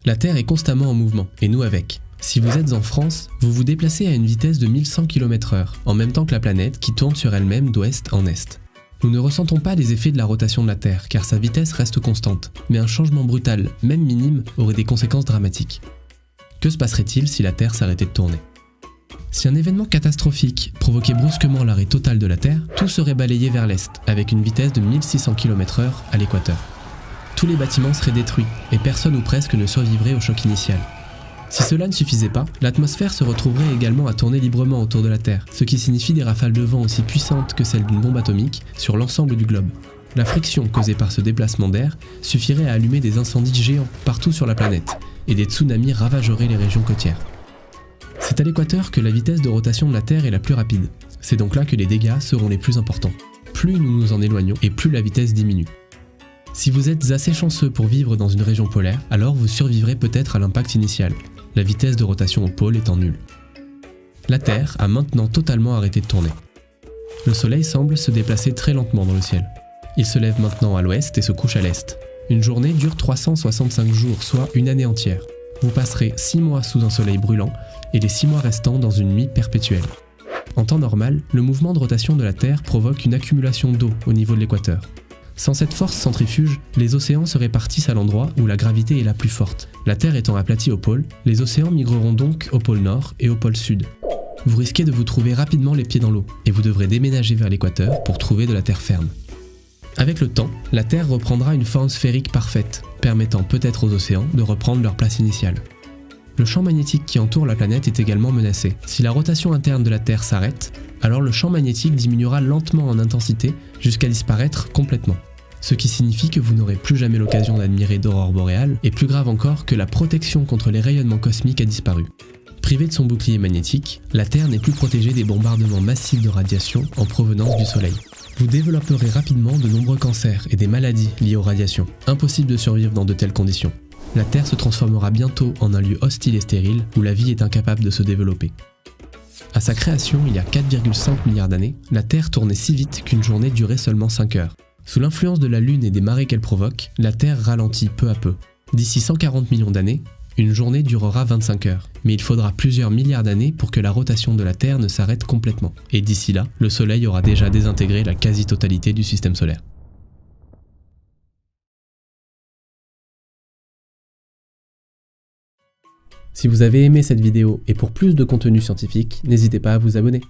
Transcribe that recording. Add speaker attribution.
Speaker 1: La Terre est constamment en mouvement, et nous avec. Si vous êtes en France, vous vous déplacez à une vitesse de 1100 km/h, en même temps que la planète qui tourne sur elle-même d'ouest en est. Nous ne ressentons pas les effets de la rotation de la Terre, car sa vitesse reste constante, mais un changement brutal, même minime, aurait des conséquences dramatiques. Que se passerait-il si la Terre s'arrêtait de tourner ? Si un événement catastrophique provoquait brusquement l'arrêt total de la Terre, tout serait balayé vers l'est, avec une vitesse de 1600 km/h à l'équateur. Tous les bâtiments seraient détruits, et personne ou presque ne survivrait au choc initial. Si cela ne suffisait pas, l'atmosphère se retrouverait également à tourner librement autour de la Terre, ce qui signifie des rafales de vent aussi puissantes que celles d'une bombe atomique sur l'ensemble du globe. La friction causée par ce déplacement d'air suffirait à allumer des incendies géants partout sur la planète, et des tsunamis ravageraient les régions côtières. C'est à l'équateur que la vitesse de rotation de la Terre est la plus rapide. C'est donc là que les dégâts seront les plus importants. Plus nous nous en éloignons et plus la vitesse diminue. Si vous êtes assez chanceux pour vivre dans une région polaire, alors vous survivrez peut-être à l'impact initial, la vitesse de rotation au pôle étant nulle. La Terre a maintenant totalement arrêté de tourner. Le Soleil semble se déplacer très lentement dans le ciel. Il se lève maintenant à l'ouest et se couche à l'est. Une journée dure 365 jours, soit une année entière. Vous passerez 6 mois sous un soleil brûlant et les 6 mois restants dans une nuit perpétuelle. En temps normal, le mouvement de rotation de la Terre provoque une accumulation d'eau au niveau de l'équateur. Sans cette force centrifuge, les océans se répartissent à l'endroit où la gravité est la plus forte. La Terre étant aplatie au pôle, les océans migreront donc au pôle nord et au pôle sud. Vous risquez de vous trouver rapidement les pieds dans l'eau et vous devrez déménager vers l'équateur pour trouver de la terre ferme. Avec le temps, la Terre reprendra une forme sphérique parfaite, permettant peut-être aux océans de reprendre leur place initiale. Le champ magnétique qui entoure la planète est également menacé. Si la rotation interne de la Terre s'arrête, alors le champ magnétique diminuera lentement en intensité jusqu'à disparaître complètement. Ce qui signifie que vous n'aurez plus jamais l'occasion d'admirer d'aurore boréale, et plus grave encore que la protection contre les rayonnements cosmiques a disparu. Privée de son bouclier magnétique, la Terre n'est plus protégée des bombardements massifs de radiation en provenance du Soleil. Vous développerez rapidement de nombreux cancers et des maladies liées aux radiations. Impossible de survivre dans de telles conditions. La Terre se transformera bientôt en un lieu hostile et stérile où la vie est incapable de se développer. À sa création, il y a 4,5 milliards d'années, la Terre tournait si vite qu'une journée durait seulement 5 heures. Sous l'influence de la Lune et des marées qu'elle provoque, la Terre ralentit peu à peu. D'ici 140 millions d'années, une journée durera 25 heures, mais il faudra plusieurs milliards d'années pour que la rotation de la Terre ne s'arrête complètement. Et d'ici là, le Soleil aura déjà désintégré la quasi-totalité du système solaire. Si vous avez aimé cette vidéo et pour plus de contenu scientifique, n'hésitez pas à vous abonner.